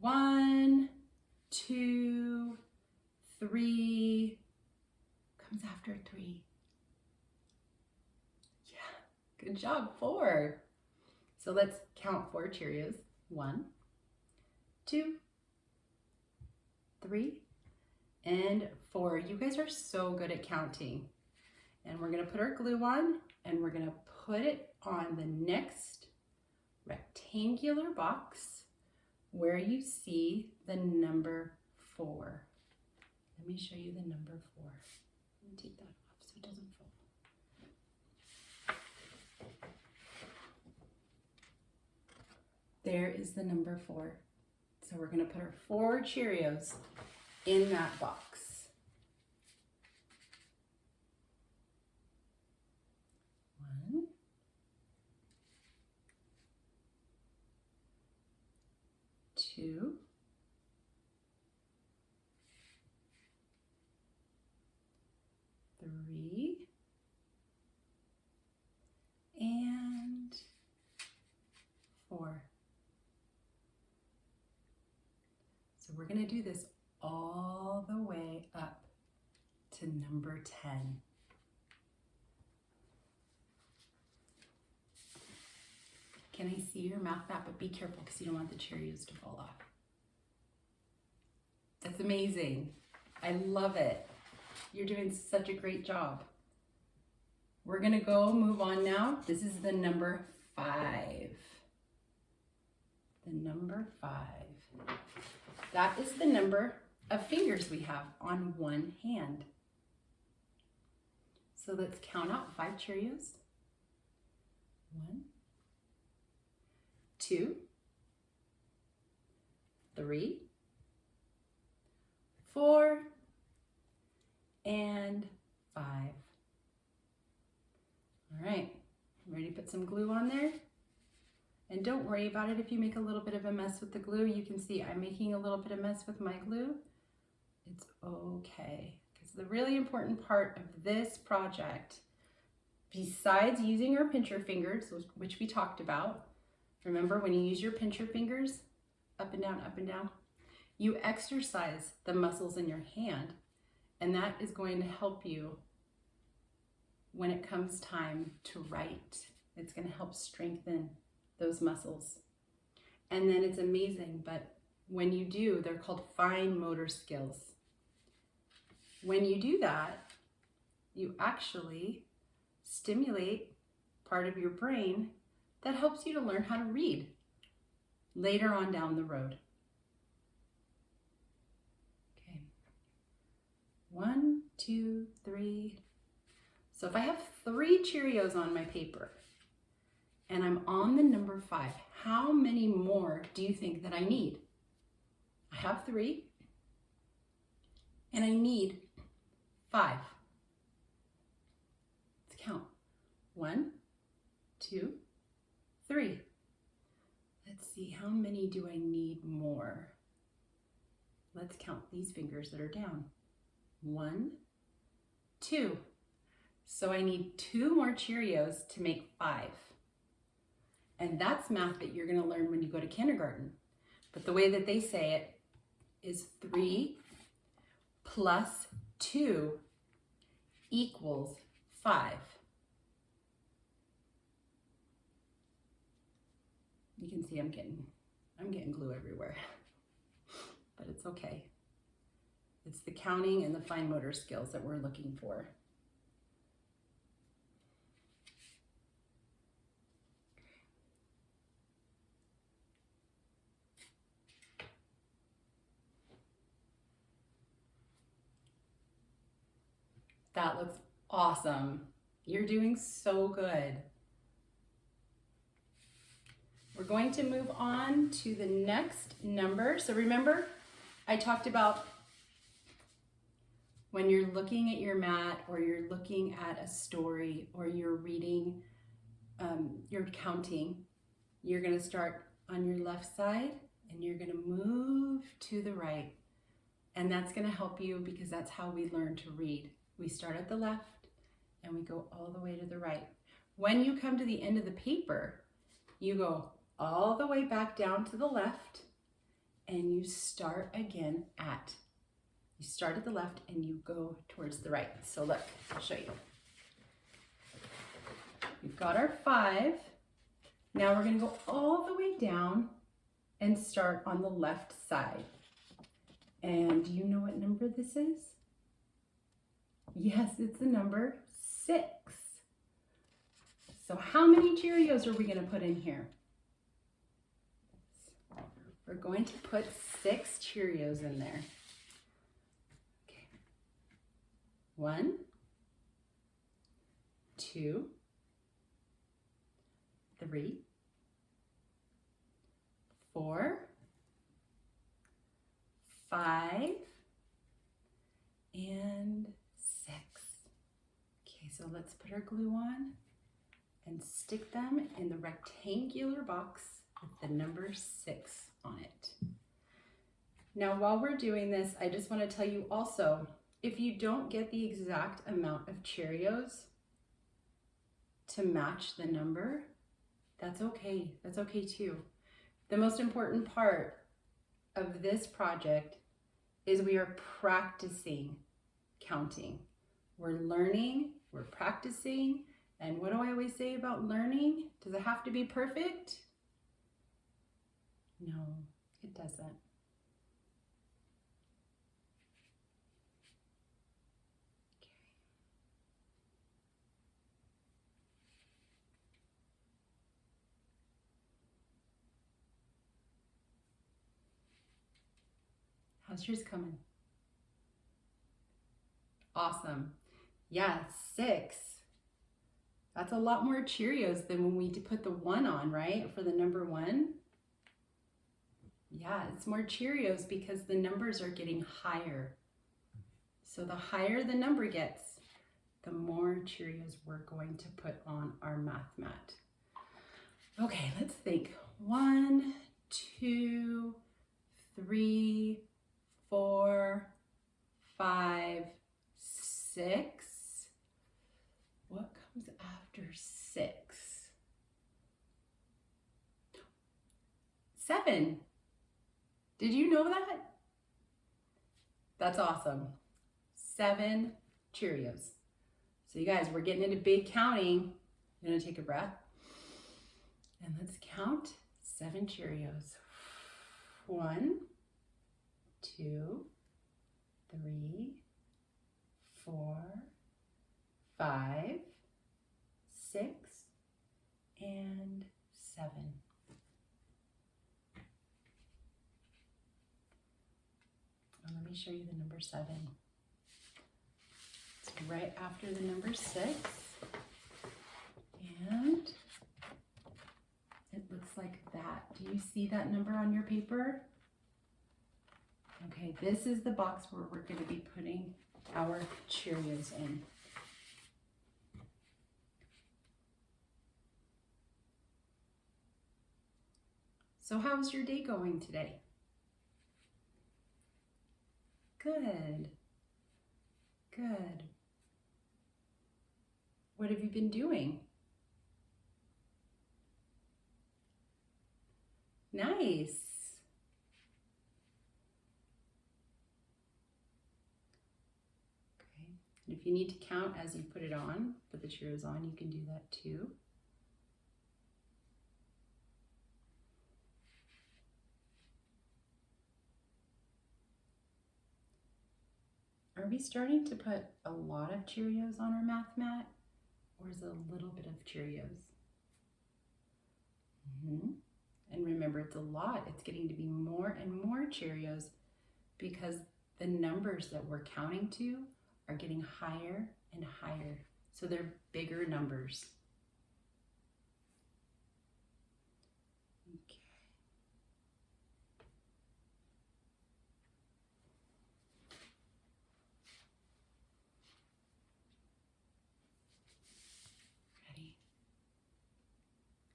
1, 2, 3, comes after 3. Yeah, good job, 4. So let's count 4 Cheerios. 1, 2, 3, and 4. You guys are so good at counting. And we're gonna put our glue on and we're gonna put it on the next rectangular box where you see the number 4. Let me show you the number 4. Let me take that off so it doesn't fall. There is the number 4. So we're gonna put our 4 Cheerios in that box. 1, 2, 3, and 4. So we're going to do this all the way up to number 10. Can I see your mouth that? But be careful because you don't want the Cheerios to fall off. That's amazing. I love it. You're doing such a great job. We're going to go move on now. This is the number 5. The number 5. That is the number of fingers we have on one hand. So let's count out 5 Cheerios. 1, 2, 3, 4, and 5. All right, ready to put some glue on there? And don't worry about it if you make a little bit of a mess with the glue. You can see I'm making a little bit of mess with my glue. It's okay, because the really important part of this project, besides using your pincher fingers, which we talked about, remember when you use your pincher fingers, up and down, you exercise the muscles in your hand, and that is going to help you when it comes time to write. It's going to help strengthen those muscles. And then it's amazing, but when you do, they're called fine motor skills. When you do that, you actually stimulate part of your brain that helps you to learn how to read later on down the road. Okay. 1, 2, 3. So if I have 3 Cheerios on my paper and I'm on the number 5, how many more do you think that I need? I have 3 and I need 5. Let's count. 1, 2, 3. Let's see, how many do I need more? Let's count these fingers that are down. 1, 2. So I need 2 more Cheerios to make 5. And that's math that you're going to learn when you go to kindergarten. But the way that they say it is 3 plus 2 equals 5. You can see I'm getting glue everywhere, but it's okay. It's the counting and the fine motor skills that we're looking for. That looks awesome. You're doing so good. We're going to move on to the next number. So remember, I talked about when you're looking at your mat or you're looking at a story or you're reading, you're counting, you're gonna start on your left side and you're gonna move to the right. And that's gonna help you because that's how we learn to read. We start at the left and we go all the way to the right. When you come to the end of the paper, you go all the way back down to the left and you start again you start at the left and you go towards the right. So look, I'll show you. We've got our 5. Now we're going to go all the way down and start on the left side. And do you know what number this is? Yes, it's the number 6. So how many Cheerios are we going to put in here? We're going to put 6 Cheerios in there. Okay. 1, 2, 3, 4, 5, and 6. Okay, so let's put our glue on and stick them in the rectangular box with the number 6 on it. Now, while we're doing this, I just want to tell you also, if you don't get the exact amount of Cheerios to match the number, that's okay. That's okay too. The most important part of this project is we are practicing counting. We're learning, we're practicing, and what do I always say about learning? Does it have to be perfect? No, it doesn't. How's yours coming? Awesome. Yeah, 6. That's a lot more Cheerios than when we put the 1 on, right? For the number 1. Yeah, it's more Cheerios because the numbers are getting higher. So the higher the number gets, the more Cheerios we're going to put on our math mat. Okay, let's think. 1, 2, 3, 4, 5, 6. What comes after 6? 7. Did you know that? That's awesome. 7 Cheerios. So you guys, we're getting into big counting. I'm gonna take a breath. And let's count 7 Cheerios. 1, 2, 3, 4, 5, 6, and 7. And let me show you the number 7. It's right after the number 6. And it looks like that. Do you see that number on your paper? Okay, this is the box where we're going to be putting our Cheerios in. So how's your day going today? Good. Good. What have you been doing? Nice. Okay. And if you need to count as you put it on, put the Cheerios on, you can do that too. Are we starting to put a lot of Cheerios on our math mat, or is it a little bit of Cheerios? And remember, it's a lot. It's getting to be more and more Cheerios because the numbers that we're counting to are getting higher and higher. So they're bigger numbers. Okay. Ready?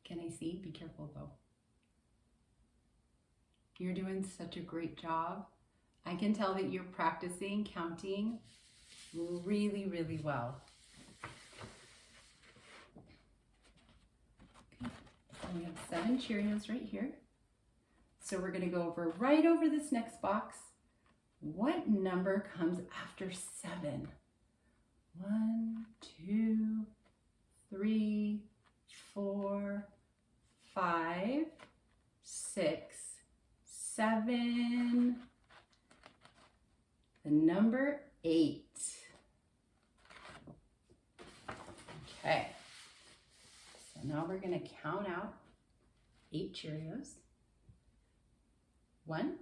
Can I see? Be careful though. You're doing such a great job. I can tell that you're practicing counting really, really well. Okay. And we have 7 Cheerios right here. So we're going to go over right over this next box. What number comes after 7? 1, 2, 3, 4, 5, 6, 7. The number 8. Okay. So now we're going to count out 8 Cheerios. 1,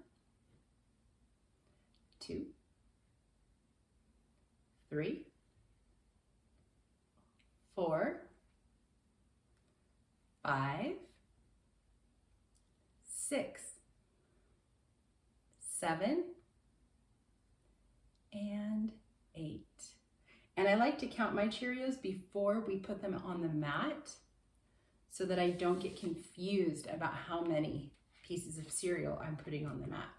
2, 3, 4, 5, 6, 7, and 8. And I like to count my Cheerios before we put them on the mat so that I don't get confused about how many pieces of cereal I'm putting on the mat.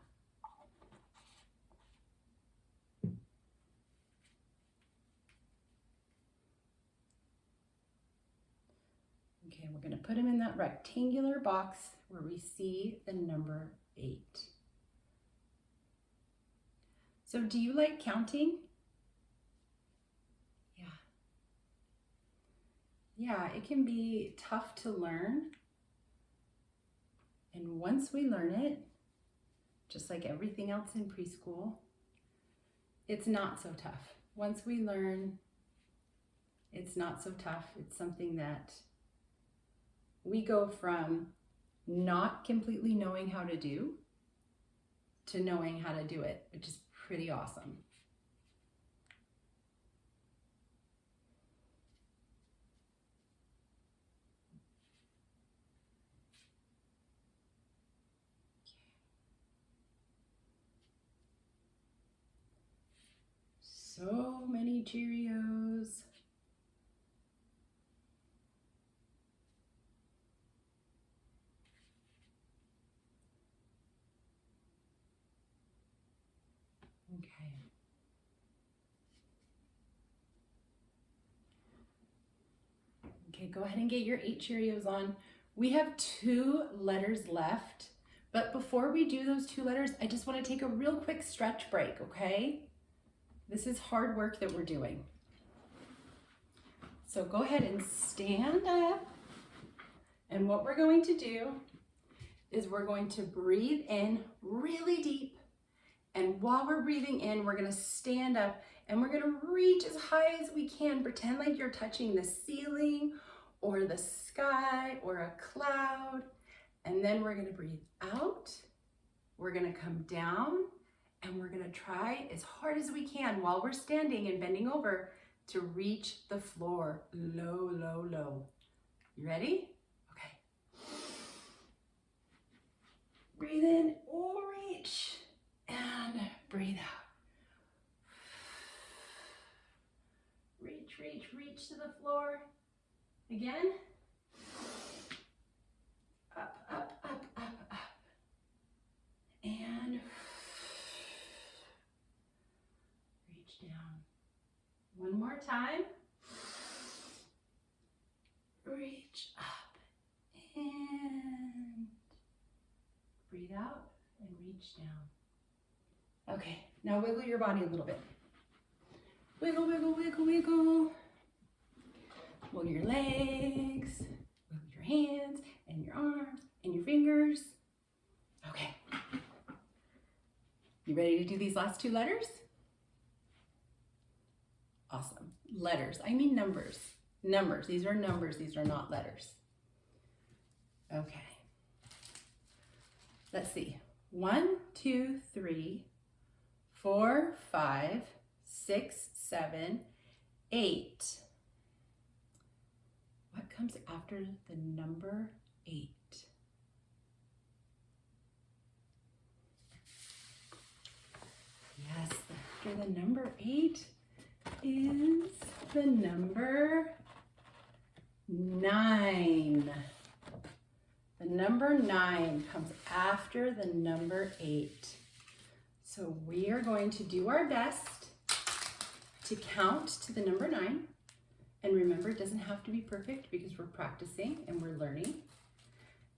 Okay, we're going to put them in that rectangular box where we see the number 8. So do you like counting? Yeah, it can be tough to learn. And once we learn it, just like everything else in preschool, it's not so tough. Once we learn, it's not so tough. It's something that we go from not completely knowing how to do to knowing how to do it, which is pretty awesome. So many Cheerios. Okay. Okay, go ahead and get your 8 Cheerios on. We have 2 letters left, but before we do those 2 letters, I just want to take a real quick stretch break, okay? This is hard work that we're doing. So go ahead and stand up. And what we're going to do is we're going to breathe in really deep. And while we're breathing in, we're going to stand up and we're going to reach as high as we can. Pretend like you're touching the ceiling or the sky or a cloud. And then we're going to breathe out. We're going to come down. And we're going to try as hard as we can while we're standing and bending over to reach the floor. Low, low, low. You ready? Okay. Breathe in or reach and breathe out. Reach, reach, reach to the floor. Again. Up, up, up, up, up. And down. One more time. Reach up and breathe out and reach down. Okay, now wiggle your body a little bit. Wiggle, wiggle, wiggle, wiggle. Wiggle your legs, wiggle your hands and your arms and your fingers. Okay. You ready to do these last 2 letters? Awesome. Letters. I mean numbers. Numbers. These are numbers. These are not letters. Okay. Let's see. 1, 2, 3, 4, 5, 6, 7, 8. What comes after the number 8? Yes, after the number 8 is the number 9. The number 9 comes after the number 8. So we are going to do our best to count to the number 9. And remember, it doesn't have to be perfect because we're practicing and we're learning.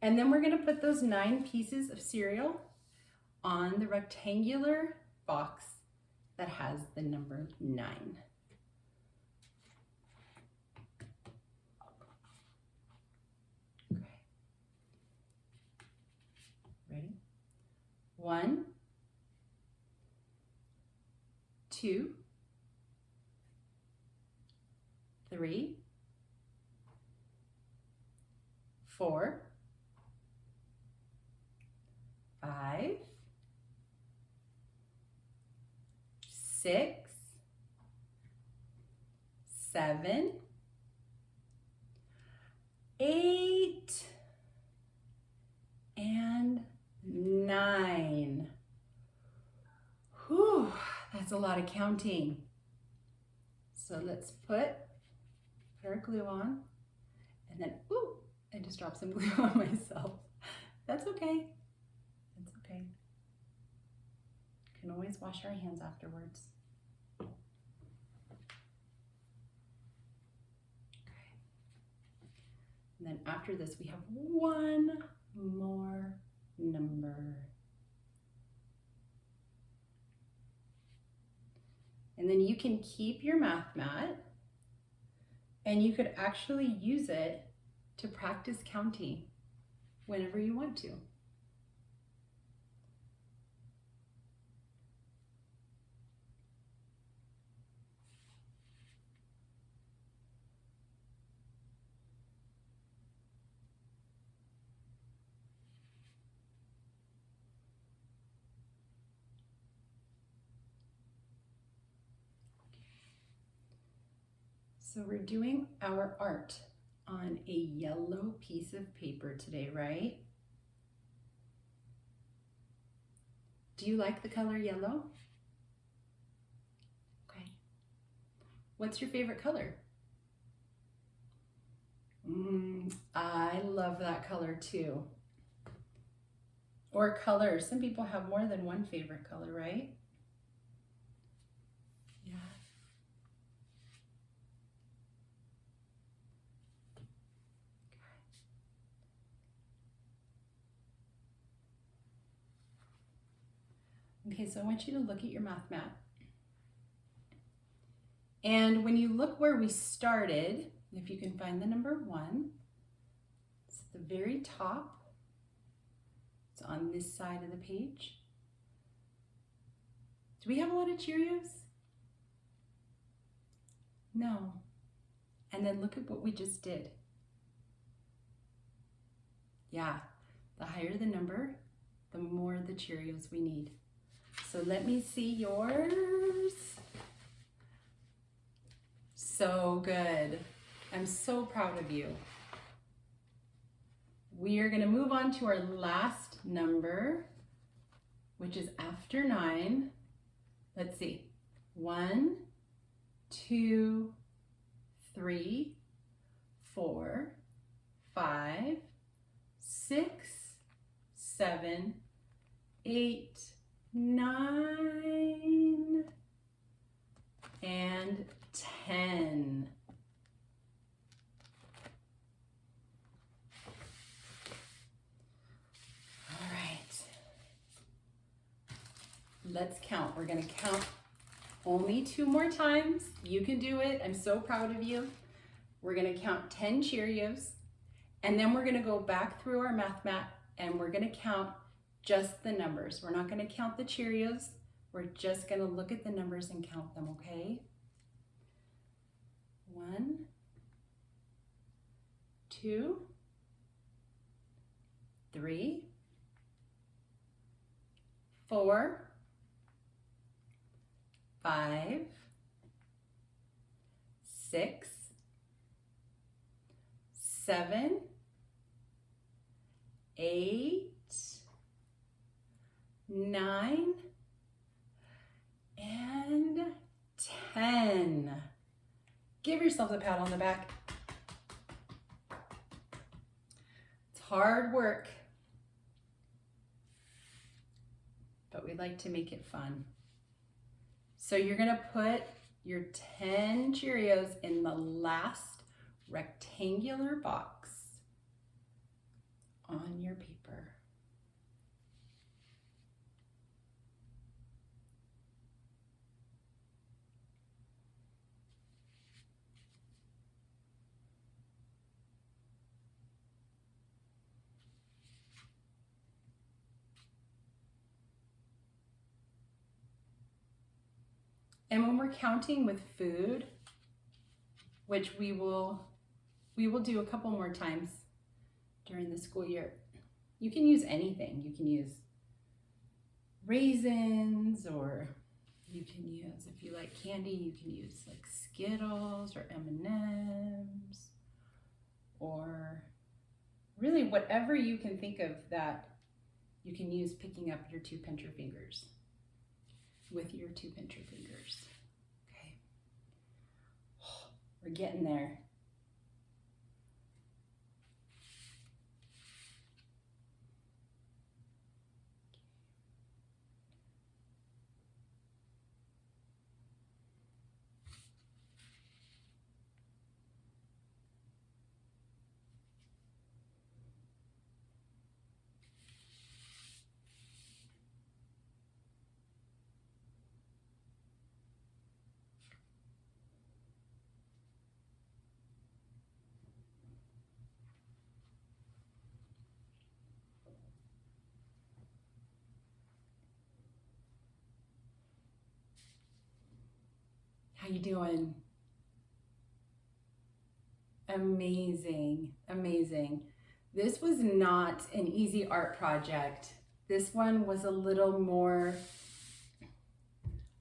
And then we're gonna put those 9 pieces of cereal on the rectangular box that has the number 9. Okay. Ready? 1, 2, 3, 4, 5, 6, 7, 8, and 9. Whew, that's a lot of counting. So let's put our glue on, and then, ooh, I just dropped some glue on myself. That's okay. That's okay. You can always wash our hands afterwards. Okay. And then after this, we have one more number. And then you can keep your math mat, and you could actually use it to practice counting whenever you want to. So we're doing our art on a yellow piece of paper today, right? Do you like the color yellow? Okay. What's your favorite color? I love that color too. Or colors. Some people have more than one favorite color, right? Yeah. Okay, so I want you to look at your math mat. And when you look where we started, if you can find the number 1, it's at the very top. It's on this side of the page. Do we have a lot of Cheerios? No. And then look at what we just did. Yeah, the higher the number, the more the Cheerios we need. So let me see yours. So good. I'm so proud of you. We are going to move on to our last number, which is after 9. Let's see. 1, 2, 3, 4, 5, 6, 7, 8, 9, and 10. All right. Let's count. We're going to count only 2 more times. You can do it. I'm so proud of you. We're going to count 10 Cheerios, and then we're going to go back through our math mat, and we're going to count just the numbers. We're not going to count the Cheerios. We're just going to look at the numbers and count them, okay? 1, 2, 3, 4, 5, 6, 7, 8, 9, and 10. Give yourself a pat on the back. It's hard work, but we like to make it fun. So you're gonna put your 10 Cheerios in the last rectangular box on your paper. And when we're counting with food, which we will do a couple more times during the school year, you can use anything. You can use raisins, or you can use, if you like candy, you can use like Skittles or M&Ms, or really whatever you can think of that you can use picking up your 2 pincher fingers. With your 2 pincher fingers. Okay. We're getting there. How you doing? Amazing, amazing. This was not an easy art project. This one was a little more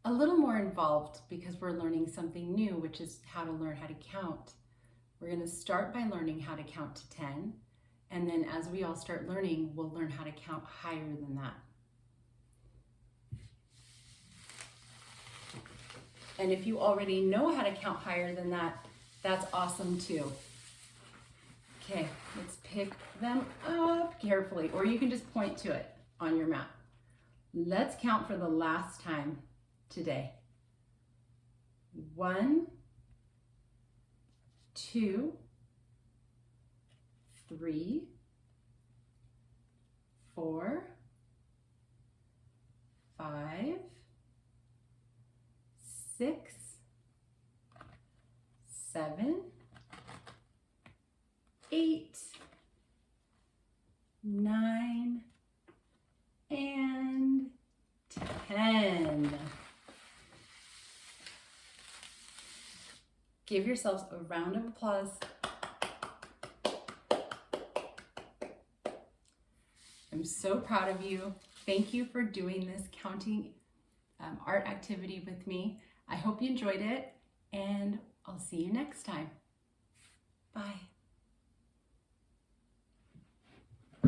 involved because we're learning something new, which is how to learn how to count. We're going to start by learning how to count to 10, and then as we all start learning, we'll learn how to count higher than that. And if you already know how to count higher than that, that's awesome too. Okay, let's pick them up carefully, or you can just point to it on your map. Let's count for the last time today. 1, 2, 3, 4, 5, 6, 7, 8, 9, and 10. Give yourselves a round of applause. I'm so proud of you. Thank you for doing this counting art activity with me. I hope you enjoyed it, and I'll see you next time. Bye.